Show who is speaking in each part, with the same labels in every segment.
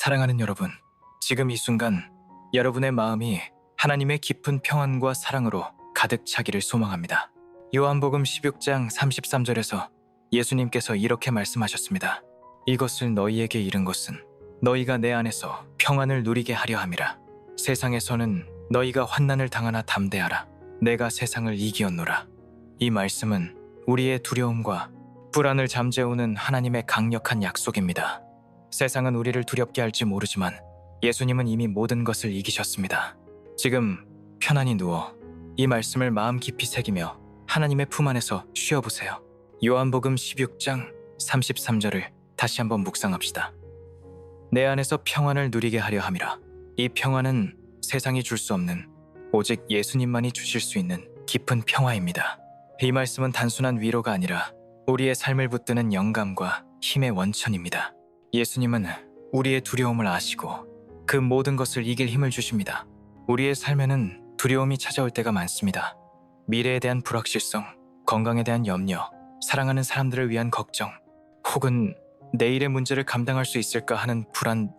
Speaker 1: 사랑하는 여러분, 지금 이 순간 여러분의 마음이 하나님의 깊은 평안과 사랑으로 가득 차기를 소망합니다. 요한복음 16장 33절에서 예수님께서 이렇게 말씀하셨습니다. 이것을 너희에게 이른 것은 너희가 내 안에서 평안을 누리게 하려 함이라. 세상에서는 너희가 환난을 당하나 담대하라. 내가 세상을 이기었노라. 이 말씀은 우리의 두려움과 불안을 잠재우는 하나님의 강력한 약속입니다. 세상은 우리를 두렵게 할지 모르지만 예수님은 이미 모든 것을 이기셨습니다. 지금 편안히 누워 이 말씀을 마음 깊이 새기며 하나님의 품 안에서 쉬어보세요. 요한복음 16장 33절을 다시 한번 묵상합시다. 내 안에서 평안을 누리게 하려 함이라. 이 평안은 세상이 줄 수 없는, 오직 예수님만이 주실 수 있는 깊은 평화입니다. 이 말씀은 단순한 위로가 아니라 우리의 삶을 붙드는 영감과 힘의 원천입니다. 예수님은 우리의 두려움을 아시고 그 모든 것을 이길 힘을 주십니다. 우리의 삶에는 두려움이 찾아올 때가 많습니다. 미래에 대한 불확실성, 건강에 대한 염려, 사랑하는 사람들을 위한 걱정, 혹은 내일의 문제를 감당할 수 있을까 하는 불안,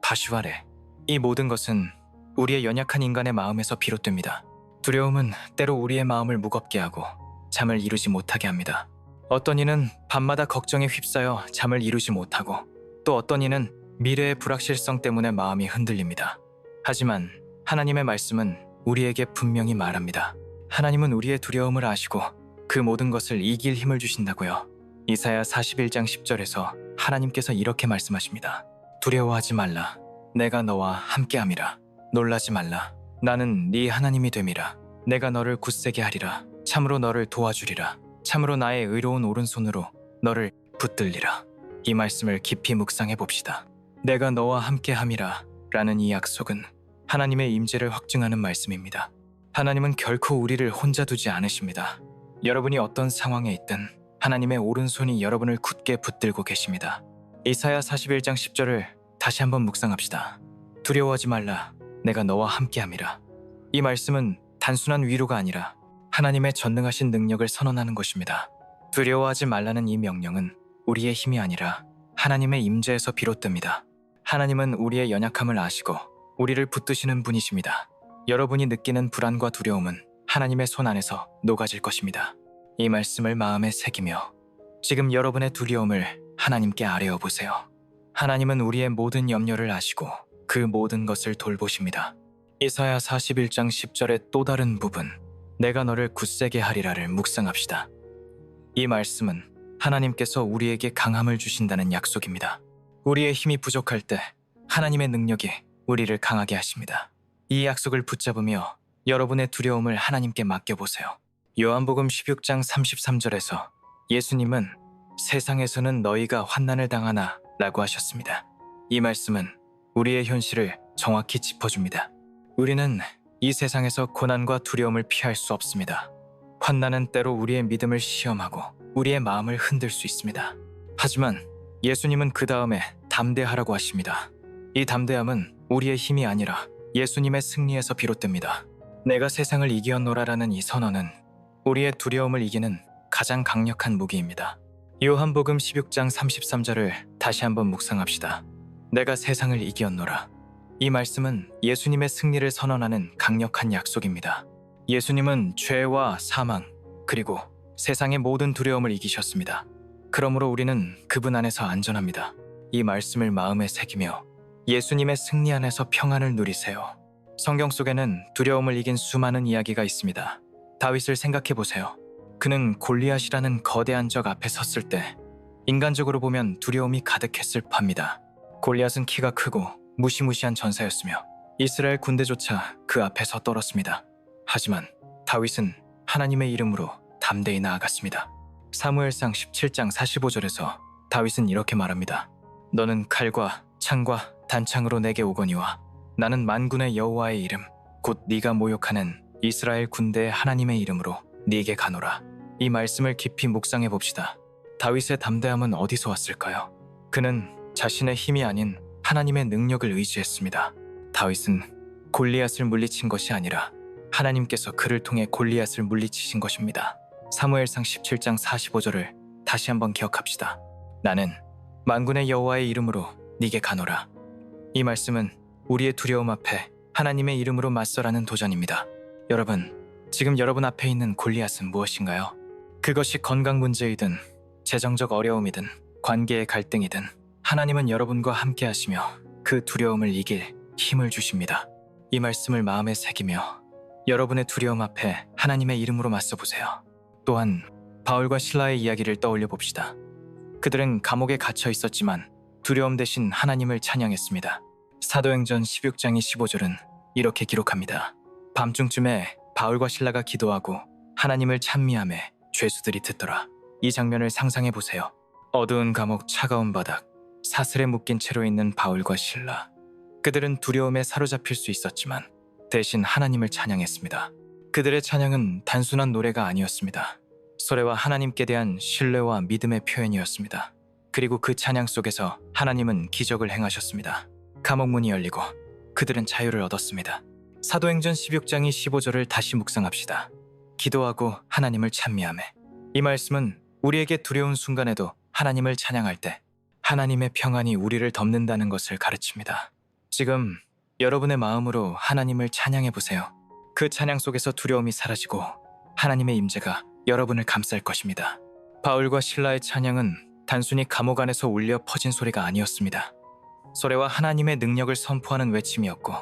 Speaker 1: 바시와레. 이 모든 것은 우리의 연약한 인간의 마음에서 비롯됩니다. 두려움은 때로 우리의 마음을 무겁게 하고 잠을 이루지 못하게 합니다. 어떤 이는 밤마다 걱정에 휩싸여 잠을 이루지 못하고, 또 어떤 이는 미래의 불확실성 때문에 마음이 흔들립니다. 하지만 하나님의 말씀은 우리에게 분명히 말합니다. 하나님은 우리의 두려움을 아시고 그 모든 것을 이길 힘을 주신다고요. 이사야 41장 10절에서 하나님께서 이렇게 말씀하십니다. 두려워하지 말라. 내가 너와 함께함이라. 놀라지 말라. 나는 네 하나님이 됨이라. 내가 너를 굳세게 하리라. 참으로 너를 도와주리라. 참으로 나의 의로운 오른손으로 너를 붙들리라. 이 말씀을 깊이 묵상해 봅시다. 내가 너와 함께함이라 라는 이 약속은 하나님의 임재를 확증하는 말씀입니다. 하나님은 결코 우리를 혼자 두지 않으십니다. 여러분이 어떤 상황에 있든 하나님의 오른손이 여러분을 굳게 붙들고 계십니다. 이사야 41장 10절을 다시 한번 묵상합시다. 두려워하지 말라. 내가 너와 함께함이라. 이 말씀은 단순한 위로가 아니라 하나님의 전능하신 능력을 선언하는 것입니다. 두려워하지 말라는 이 명령은 우리의 힘이 아니라 하나님의 임재에서 비롯됩니다. 하나님은 우리의 연약함을 아시고 우리를 붙드시는 분이십니다. 여러분이 느끼는 불안과 두려움은 하나님의 손 안에서 녹아질 것입니다. 이 말씀을 마음에 새기며 지금 여러분의 두려움을 하나님께 아뢰어 보세요. 하나님은 우리의 모든 염려를 아시고 그 모든 것을 돌보십니다. 이사야 41장 10절의 또 다른 부분, 내가 너를 굳세게 하리라를 묵상합시다. 이 말씀은 하나님께서 우리에게 강함을 주신다는 약속입니다. 우리의 힘이 부족할 때 하나님의 능력이 우리를 강하게 하십니다. 이 약속을 붙잡으며 여러분의 두려움을 하나님께 맡겨보세요. 요한복음 16장 33절에서 예수님은 세상에서는 너희가 환난을 당하나 라고 하셨습니다. 이 말씀은 우리의 현실을 정확히 짚어줍니다. 우리는 이 세상에서 고난과 두려움을 피할 수 없습니다. 환난은 때로 우리의 믿음을 시험하고 우리의 마음을 흔들 수 있습니다. 하지만 예수님은 그 다음에 담대하라고 하십니다. 이 담대함은 우리의 힘이 아니라 예수님의 승리에서 비롯됩니다. 내가 세상을 이기었노라라는 이 선언은 우리의 두려움을 이기는 가장 강력한 무기입니다. 요한복음 16장 33절을 다시 한번 묵상합시다. 내가 세상을 이기었노라. 이 말씀은 예수님의 승리를 선언하는 강력한 약속입니다. 예수님은 죄와 사망, 그리고 세상의 모든 두려움을 이기셨습니다. 그러므로 우리는 그분 안에서 안전합니다. 이 말씀을 마음에 새기며 예수님의 승리 안에서 평안을 누리세요. 성경 속에는 두려움을 이긴 수많은 이야기가 있습니다. 다윗을 생각해 보세요. 그는 골리앗이라는 거대한 적 앞에 섰을 때 인간적으로 보면 두려움이 가득했을 법합니다. 골리앗은 키가 크고 무시무시한 전사였으며 이스라엘 군대조차 그 앞에서 떨었습니다. 하지만 다윗은 하나님의 이름으로 담대히 나아갔습니다. 사무엘상 17장 45절에서 다윗은 이렇게 말합니다. 너는 칼과 창과 단창으로 내게 오거니와 나는 만군의 여호와의 이름 곧 네가 모욕하는 이스라엘 군대의 하나님의 이름으로 네게 가노라. 이 말씀을 깊이 묵상해 봅시다. 다윗의 담대함은 어디서 왔을까요? 그는 자신의 힘이 아닌 하나님의 능력을 의지했습니다. 다윗은 골리앗을 물리친 것이 아니라 하나님께서 그를 통해 골리앗을 물리치신 것입니다. 사무엘상 17장 45절을 다시 한번 기억합시다. 나는 만군의 여호와의 이름으로 네게 가노라. 이 말씀은 우리의 두려움 앞에 하나님의 이름으로 맞서라는 도전입니다. 여러분, 지금 여러분 앞에 있는 골리앗은 무엇인가요? 그것이 건강 문제이든 재정적 어려움이든 관계의 갈등이든 하나님은 여러분과 함께 하시며 그 두려움을 이길 힘을 주십니다. 이 말씀을 마음에 새기며 여러분의 두려움 앞에 하나님의 이름으로 맞서 보세요. 또한 바울과 실라의 이야기를 떠올려 봅시다. 그들은 감옥에 갇혀 있었지만 두려움 대신 하나님을 찬양했습니다. 사도행전 16장 15절은 이렇게 기록합니다. 밤중쯤에 바울과 실라가 기도하고 하나님을 찬미하매 죄수들이 듣더라. 이 장면을 상상해 보세요. 어두운 감옥, 차가운 바닥, 사슬에 묶인 채로 있는 바울과 실라. 그들은 두려움에 사로잡힐 수 있었지만 대신 하나님을 찬양했습니다. 그들의 찬양은 단순한 노래가 아니었습니다. 소래와 하나님께 대한 신뢰와 믿음의 표현이었습니다. 그리고 그 찬양 속에서 하나님은 기적을 행하셨습니다. 감옥문이 열리고 그들은 자유를 얻었습니다. 사도행전 16장 15절을 다시 묵상합시다. 기도하고 하나님을 찬미하매. 이 말씀은 우리에게 두려운 순간에도 하나님을 찬양할 때 하나님의 평안이 우리를 덮는다는 것을 가르칩니다. 지금 여러분의 마음으로 하나님을 찬양해 보세요. 그 찬양 속에서 두려움이 사라지고 하나님의 임재가 여러분을 감쌀 것입니다. 바울과 실라의 찬양은 단순히 감옥 안에서 울려 퍼진 소리가 아니었습니다. 소래와 하나님의 능력을 선포하는 외침이었고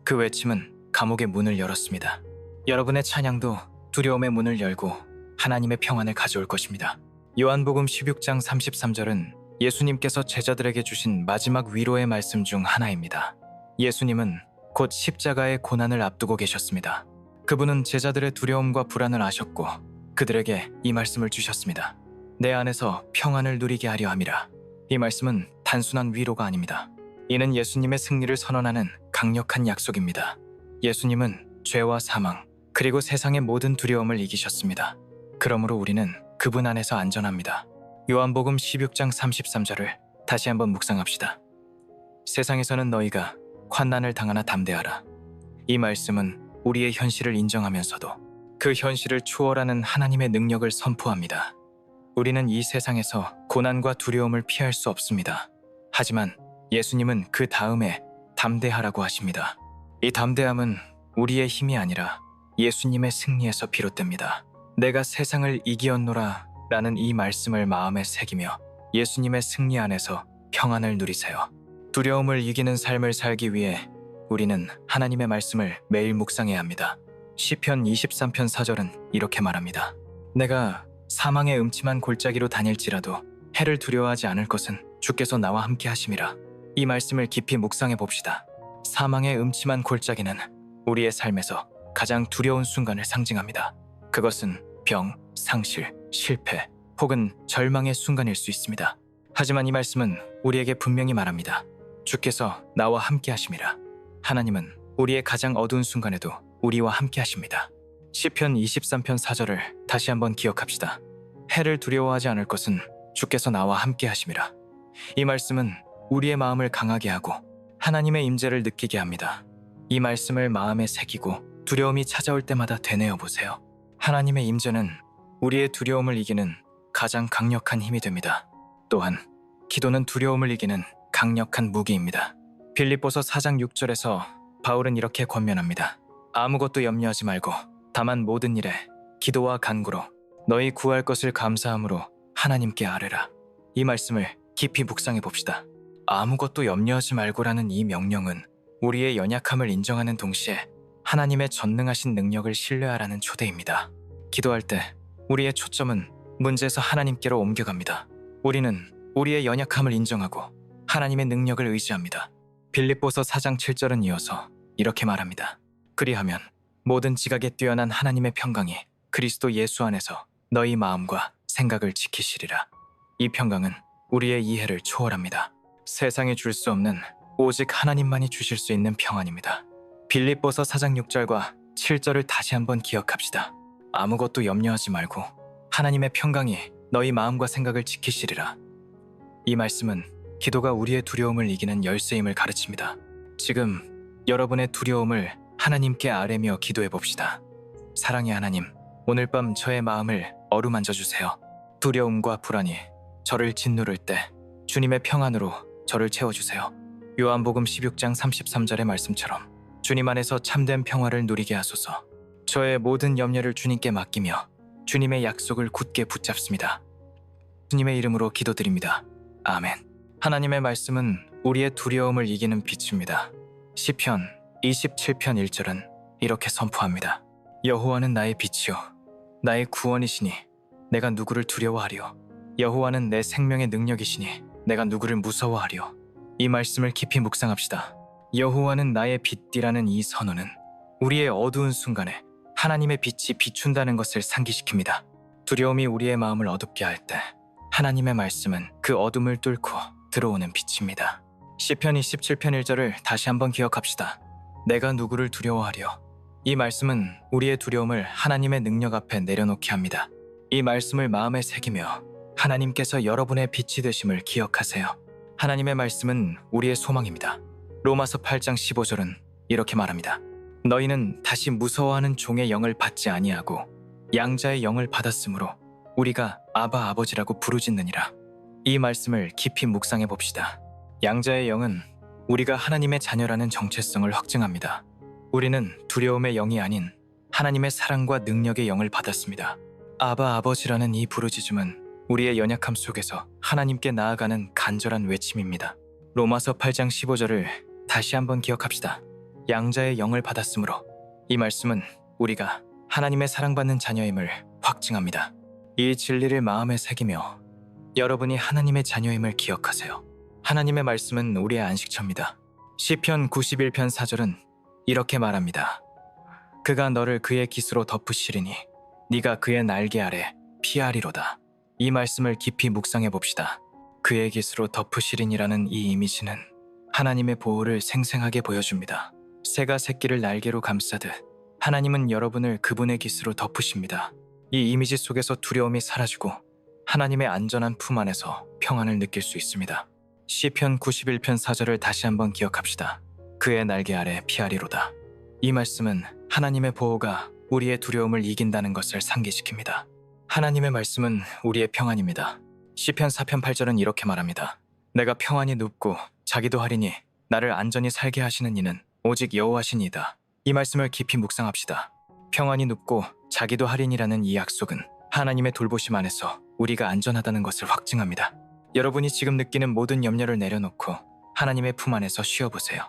Speaker 1: 그 외침은 감옥의 문을 열었습니다. 여러분의 찬양도 두려움의 문을 열고 하나님의 평안을 가져올 것입니다. 요한복음 16장 33절은 예수님께서 제자들에게 주신 마지막 위로의 말씀 중 하나입니다. 예수님은 곧 십자가의 고난을 앞두고 계셨습니다. 그분은 제자들의 두려움과 불안을 아셨고 그들에게 이 말씀을 주셨습니다. 내 안에서 평안을 누리게 하려 함이라. 이 말씀은 단순한 위로가 아닙니다. 이는 예수님의 승리를 선언하는 강력한 약속입니다. 예수님은 죄와 사망, 그리고 세상의 모든 두려움을 이기셨습니다. 그러므로 우리는 그분 안에서 안전합니다. 요한복음 16장 33절을 다시 한번 묵상합시다. 세상에서는 너희가 환난을 당하나 담대하라. 이 말씀은 우리의 현실을 인정하면서도 그 현실을 초월하는 하나님의 능력을 선포합니다. 우리는 이 세상에서 고난과 두려움을 피할 수 없습니다. 하지만 예수님은 그 다음에 담대하라고 하십니다. 이 담대함은 우리의 힘이 아니라 예수님의 승리에서 비롯됩니다. 내가 세상을 이기었노라 라는 이 말씀을 마음에 새기며 예수님의 승리 안에서 평안을 누리세요. 두려움을 이기는 삶을 살기 위해 우리는 하나님의 말씀을 매일 묵상해야 합니다. 시편 23편 4절은 이렇게 말합니다. 내가 사망의 음침한 골짜기로 다닐지라도 해를 두려워하지 않을 것은 주께서 나와 함께 하심이라. 이 말씀을 깊이 묵상해 봅시다. 사망의 음침한 골짜기는 우리의 삶에서 가장 두려운 순간을 상징합니다. 그것은 병, 상실, 실패 혹은 절망의 순간일 수 있습니다. 하지만 이 말씀은 우리에게 분명히 말합니다. 주께서 나와 함께 하심이라. 하나님은 우리의 가장 어두운 순간에도 우리와 함께 하십니다. 시편 23편 4절을 다시 한번 기억합시다. 해를 두려워하지 않을 것은 주께서 나와 함께 하심이라. 이 말씀은 우리의 마음을 강하게 하고 하나님의 임재를 느끼게 합니다. 이 말씀을 마음에 새기고 두려움이 찾아올 때마다 되뇌어 보세요. 하나님의 임재는 우리의 두려움을 이기는 가장 강력한 힘이 됩니다. 또한 기도는 두려움을 이기는 강력한 무기입니다. 빌립보서 4장 6절에서 바울은 이렇게 권면합니다. 아무것도 염려하지 말고 다만 모든 일에 기도와 간구로 너희 구할 것을 감사함으로 하나님께 아뢰라. 이 말씀을 깊이 묵상해 봅시다. 아무것도 염려하지 말고라는 이 명령은 우리의 연약함을 인정하는 동시에 하나님의 전능하신 능력을 신뢰하라는 초대입니다. 기도할 때 우리의 초점은 문제에서 하나님께로 옮겨갑니다. 우리는 우리의 연약함을 인정하고 하나님의 능력을 의지합니다. 빌립보서 4장 7절은 이어서 이렇게 말합니다. 그리하면 모든 지각에 뛰어난 하나님의 평강이 그리스도 예수 안에서 너희 마음과 생각을 지키시리라. 이 평강은 우리의 이해를 초월합니다. 세상에 줄 수 없는 오직 하나님만이 주실 수 있는 평안입니다. 빌립보서 4장 6절과 7절을 다시 한번 기억합시다. 아무것도 염려하지 말고 하나님의 평강이 너희 마음과 생각을 지키시리라. 이 말씀은 기도가 우리의 두려움을 이기는 열쇠임을 가르칩니다. 지금 여러분의 두려움을 하나님께 아뢰며 기도해 봅시다. 사랑의 하나님, 오늘 밤 저의 마음을 어루만져 주세요. 두려움과 불안이 저를 짓누를 때 주님의 평안으로 저를 채워주세요. 요한복음 16장 33절의 말씀처럼 주님 안에서 참된 평화를 누리게 하소서. 저의 모든 염려를 주님께 맡기며 주님의 약속을 굳게 붙잡습니다. 주님의 이름으로 기도드립니다. 아멘. 하나님의 말씀은 우리의 두려움을 이기는 빛입니다. 시편 27편 1절은 이렇게 선포합니다. 여호와는 나의 빛이요 나의 구원이시니 내가 누구를 두려워하리요. 여호와는 내 생명의 능력이시니 내가 누구를 무서워하리요. 이 말씀을 깊이 묵상합시다. 여호와는 나의 빛이라는 이 선언은 우리의 어두운 순간에 하나님의 빛이 비춘다는 것을 상기시킵니다. 두려움이 우리의 마음을 어둡게 할 때 하나님의 말씀은 그 어둠을 뚫고 들어오는 빛입니다. 시편 27편 1절을 다시 한번 기억합시다. 내가 누구를 두려워하려. 이 말씀은 우리의 두려움을 하나님의 능력 앞에 내려놓게 합니다. 이 말씀을 마음에 새기며 하나님께서 여러분의 빛이 되심을 기억하세요. 하나님의 말씀은 우리의 소망입니다. 로마서 8장 15절은 이렇게 말합니다. 너희는 다시 무서워하는 종의 영을 받지 아니하고 양자의 영을 받았으므로 우리가 아바 아버지라고 부르짖느니라. 이 말씀을 깊이 묵상해 봅시다. 양자의 영은 우리가 하나님의 자녀라는 정체성을 확증합니다. 우리는 두려움의 영이 아닌 하나님의 사랑과 능력의 영을 받았습니다. 아바 아버지라는 이 부르짖음은 우리의 연약함 속에서 하나님께 나아가는 간절한 외침입니다. 로마서 8장 15절을 다시 한번 기억합시다. 양자의 영을 받았으므로 이 말씀은 우리가 하나님의 사랑받는 자녀임을 확증합니다. 이 진리를 마음에 새기며 여러분이 하나님의 자녀임을 기억하세요. 하나님의 말씀은 우리의 안식처입니다. 시편 91편 4절은 이렇게 말합니다. 그가 너를 그의 깃으로 덮으시리니 네가 그의 날개 아래 피하리로다. 이 말씀을 깊이 묵상해 봅시다. 그의 깃으로 덮으시리니라는 이 이미지는 하나님의 보호를 생생하게 보여줍니다. 새가 새끼를 날개로 감싸듯 하나님은 여러분을 그분의 깃으로 덮으십니다. 이 이미지 속에서 두려움이 사라지고 하나님의 안전한 품 안에서 평안을 느낄 수 있습니다. 시편 91편 4절을 다시 한번 기억합시다. 그의 날개 아래 피하리로다. 이 말씀은 하나님의 보호가 우리의 두려움을 이긴다는 것을 상기시킵니다. 하나님의 말씀은 우리의 평안입니다. 시편 4편 8절은 이렇게 말합니다. 내가 평안히 눕고 자기도 하리니 나를 안전히 살게 하시는 이는 오직 여호와시니이다. 이 말씀을 깊이 묵상합시다. 평안히 눕고 자기도 하리니라는 이 약속은 하나님의 돌보심 안에서 우리가 안전하다는 것을 확증합니다. 여러분이 지금 느끼는 모든 염려를 내려놓고 하나님의 품 안에서 쉬어보세요.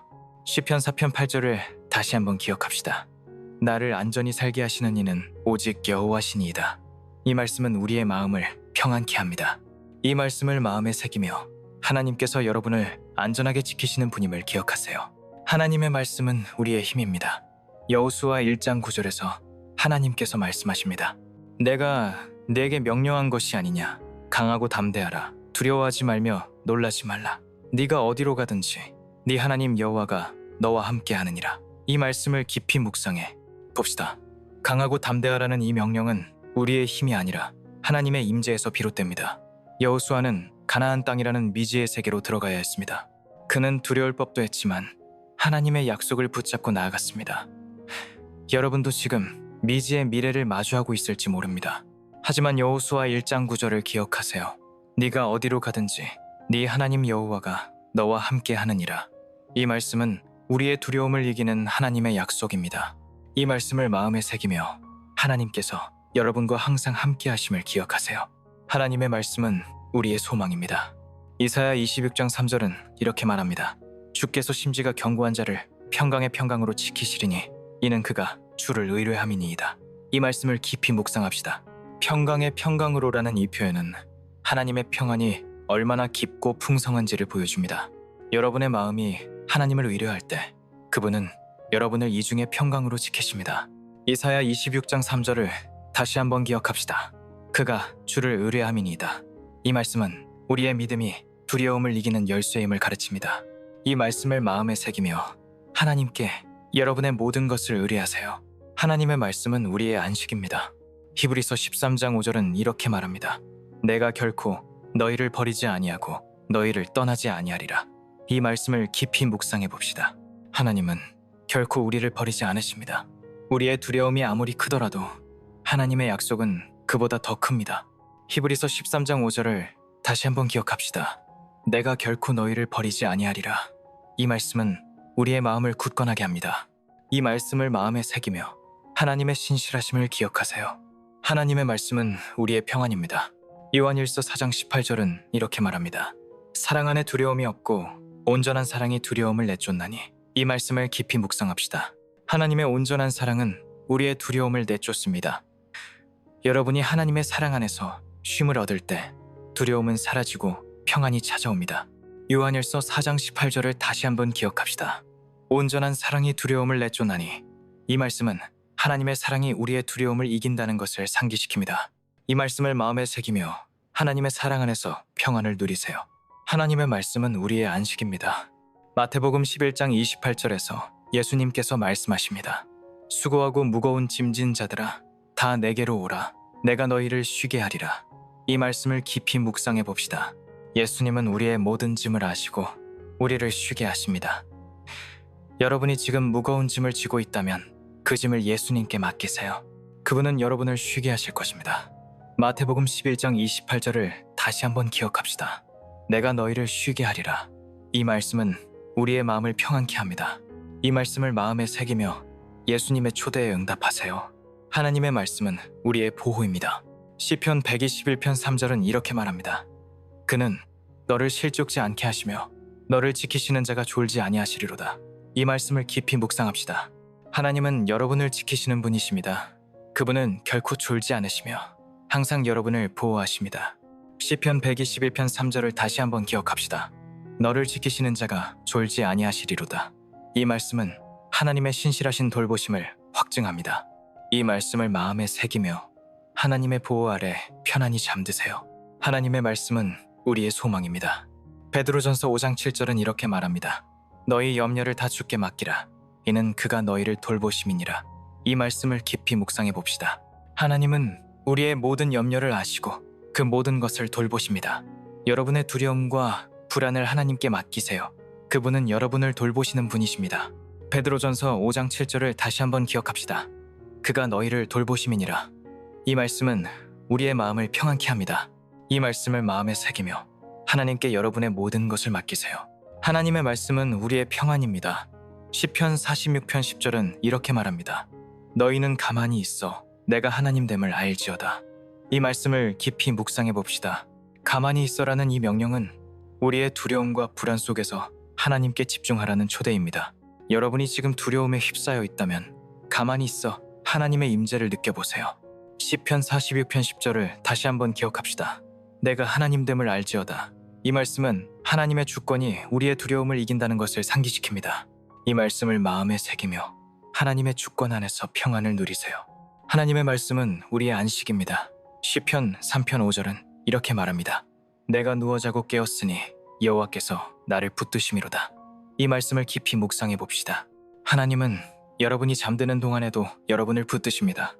Speaker 1: 시편 4편 8절을 다시 한번 기억합시다. 나를 안전히 살게 하시는 이는 오직 여호와시니이다. 이 말씀은 우리의 마음을 평안케 합니다. 이 말씀을 마음에 새기며 하나님께서 여러분을 안전하게 지키시는 분임을 기억하세요. 하나님의 말씀은 우리의 힘입니다. 여호수아 1장 9절에서 하나님께서 말씀하십니다. 내가 네게 명령한 것이 아니냐. 강하고 담대하라. 두려워하지 말며 놀라지 말라. 네가 어디로 가든지 네 하나님 여호와가 너와 함께 하느니라. 이 말씀을 깊이 묵상해 봅시다. 강하고 담대하라는 이 명령은 우리의 힘이 아니라 하나님의 임재에서 비롯됩니다. 여호수아는 가나안 땅이라는 미지의 세계로 들어가야 했습니다. 그는 두려울 법도 했지만 하나님의 약속을 붙잡고 나아갔습니다. 여러분도 지금 미지의 미래를 마주하고 있을지 모릅니다. 하지만 여호수아 1장 9절을 기억하세요. 네가 어디로 가든지 네 하나님 여호와가 너와 함께 하느니라. 이 말씀은 우리의 두려움을 이기는 하나님의 약속입니다. 이 말씀을 마음에 새기며 하나님께서 여러분과 항상 함께 하심을 기억하세요. 하나님의 말씀은 우리의 소망입니다. 이사야 26장 3절은 이렇게 말합니다. 주께서 심지가 견고한 자를 평강의 평강으로 지키시리니 이는 그가 주를 의뢰함이니이다. 이 말씀을 깊이 묵상합시다. 평강의 평강으로라는 이 표현은 하나님의 평안이 얼마나 깊고 풍성한지를 보여줍니다. 여러분의 마음이 하나님을 의뢰할 때 그분은 여러분을 이중의 평강으로 지키십니다. 이사야 26장 3절을 다시 한번 기억합시다. 그가 주를 의뢰함이니이다. 이 말씀은 우리의 믿음이 두려움을 이기는 열쇠임을 가르칩니다. 이 말씀을 마음에 새기며 하나님께 여러분의 모든 것을 의뢰하세요. 하나님의 말씀은 우리의 안식입니다. 히브리서 13장 5절은 이렇게 말합니다. 내가 결코 너희를 버리지 아니하고 너희를 떠나지 아니하리라. 이 말씀을 깊이 묵상해 봅시다. 하나님은 결코 우리를 버리지 않으십니다. 우리의 두려움이 아무리 크더라도 하나님의 약속은 그보다 더 큽니다. 히브리서 13장 5절을 다시 한번 기억합시다. 내가 결코 너희를 버리지 아니하리라. 이 말씀은 우리의 마음을 굳건하게 합니다. 이 말씀을 마음에 새기며 하나님의 신실하심을 기억하세요. 하나님의 말씀은 우리의 평안입니다. 요한일서 4장 18절은 이렇게 말합니다. 사랑 안에 두려움이 없고 온전한 사랑이 두려움을 내쫓나니. 이 말씀을 깊이 묵상합시다. 하나님의 온전한 사랑은 우리의 두려움을 내쫓습니다. 여러분이 하나님의 사랑 안에서 쉼을 얻을 때 두려움은 사라지고 평안이 찾아옵니다. 요한일서 4장 18절을 다시 한번 기억합시다. 온전한 사랑이 두려움을 내쫓나니. 이 말씀은 하나님의 사랑이 우리의 두려움을 이긴다는 것을 상기시킵니다. 이 말씀을 마음에 새기며 하나님의 사랑 안에서 평안을 누리세요. 하나님의 말씀은 우리의 안식입니다. 마태복음 11장 28절에서 예수님께서 말씀하십니다. 수고하고 무거운 짐진 자들아, 다 내게로 오라. 내가 너희를 쉬게 하리라. 이 말씀을 깊이 묵상해 봅시다. 예수님은 우리의 모든 짐을 아시고 우리를 쉬게 하십니다. 여러분이 지금 무거운 짐을 지고 있다면 그 짐을 예수님께 맡기세요. 그분은 여러분을 쉬게 하실 것입니다. 마태복음 11장 28절을 다시 한번 기억합시다. 내가 너희를 쉬게 하리라. 이 말씀은 우리의 마음을 평안케 합니다. 이 말씀을 마음에 새기며 예수님의 초대에 응답하세요. 하나님의 말씀은 우리의 보호입니다. 시편 121편 3절은 이렇게 말합니다. 그는 너를 실족지 않게 하시며 너를 지키시는 자가 졸지 아니하시리로다. 이 말씀을 깊이 묵상합시다. 하나님은 여러분을 지키시는 분이십니다. 그분은 결코 졸지 않으시며 항상 여러분을 보호하십니다. 시편 121편 3절을 다시 한번 기억합시다. 너를 지키시는 자가 졸지 아니하시리로다. 이 말씀은 하나님의 신실하신 돌보심을 확증합니다. 이 말씀을 마음에 새기며 하나님의 보호 아래 편안히 잠드세요. 하나님의 말씀은 우리의 소망입니다. 베드로전서 5장 7절은 이렇게 말합니다. 너희 염려를 다 주께 맡기라. 이는 그가 너희를 돌보심이니라. 이 말씀을 깊이 묵상해 봅시다. 하나님은 우리의 모든 염려를 아시고 그 모든 것을 돌보십니다. 여러분의 두려움과 불안을 하나님께 맡기세요. 그분은 여러분을 돌보시는 분이십니다. 베드로전서 5장 7절을 다시 한번 기억합시다. 그가 너희를 돌보심이니라. 이 말씀은 우리의 마음을 평안케 합니다. 이 말씀을 마음에 새기며 하나님께 여러분의 모든 것을 맡기세요. 하나님의 말씀은 우리의 평안입니다. 시편 46편 10절은 이렇게 말합니다. 너희는 가만히 있어 내가 하나님됨을 알지어다. 이 말씀을 깊이 묵상해 봅시다. 가만히 있어라는 이 명령은 우리의 두려움과 불안 속에서 하나님께 집중하라는 초대입니다. 여러분이 지금 두려움에 휩싸여 있다면 가만히 있어 하나님의 임재를 느껴보세요. 시편 46편 10절을 다시 한번 기억합시다. 내가 하나님됨을 알지어다. 이 말씀은 하나님의 주권이 우리의 두려움을 이긴다는 것을 상기시킵니다. 이 말씀을 마음에 새기며 하나님의 주권 안에서 평안을 누리세요. 하나님의 말씀은 우리의 안식입니다. 시편 3편 5절은 이렇게 말합니다. 내가 누워 자고 깨었으니 여호와께서 나를 붙드심이로다. 이 말씀을 깊이 묵상해 봅시다. 하나님은 여러분이 잠드는 동안에도 여러분을 붙드십니다.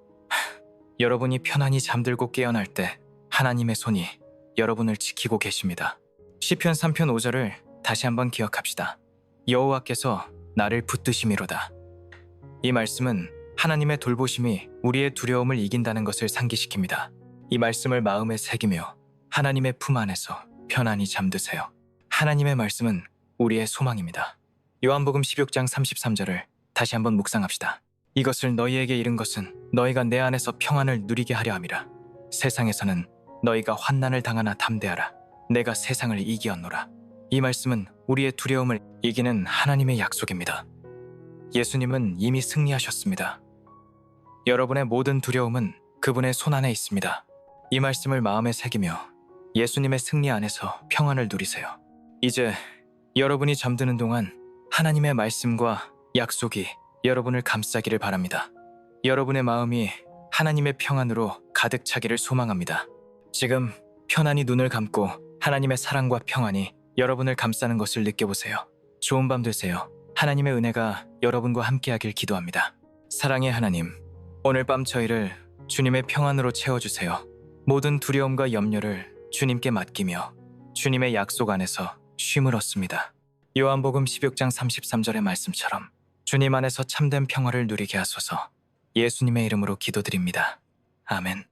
Speaker 1: 여러분이 편안히 잠들고 깨어날 때 하나님의 손이 여러분을 지키고 계십니다. 시편 3편 5절을 다시 한번 기억합시다. 여호와께서 나를 붙드심이로다. 이 말씀은 하나님의 돌보심이 우리의 두려움을 이긴다는 것을 상기시킵니다. 이 말씀을 마음에 새기며 하나님의 품 안에서 편안히 잠드세요. 하나님의 말씀은 우리의 소망입니다. 요한복음 16장 33절을 다시 한번 묵상합시다. 이것을 너희에게 이른 것은 너희가 내 안에서 평안을 누리게 하려 함이라. 세상에서는 너희가 환난을 당하나 담대하라. 내가 세상을 이기었노라. 이 말씀은 우리의 두려움을 이기는 하나님의 약속입니다. 예수님은 이미 승리하셨습니다. 여러분의 모든 두려움은 그분의 손 안에 있습니다. 이 말씀을 마음에 새기며 예수님의 승리 안에서 평안을 누리세요. 이제 여러분이 잠드는 동안 하나님의 말씀과 약속이 여러분을 감싸기를 바랍니다. 여러분의 마음이 하나님의 평안으로 가득 차기를 소망합니다. 지금 편안히 눈을 감고 하나님의 사랑과 평안이 여러분을 감싸는 것을 느껴보세요. 좋은 밤 되세요. 하나님의 은혜가 여러분과 함께하길 기도합니다. 사랑의 하나님, 오늘 밤 저희를 주님의 평안으로 채워주세요. 모든 두려움과 염려를 주님께 맡기며 주님의 약속 안에서 쉼을 얻습니다. 요한복음 16장 33절의 말씀처럼 주님 안에서 참된 평화를 누리게 하소서. 예수님의 이름으로 기도드립니다. 아멘.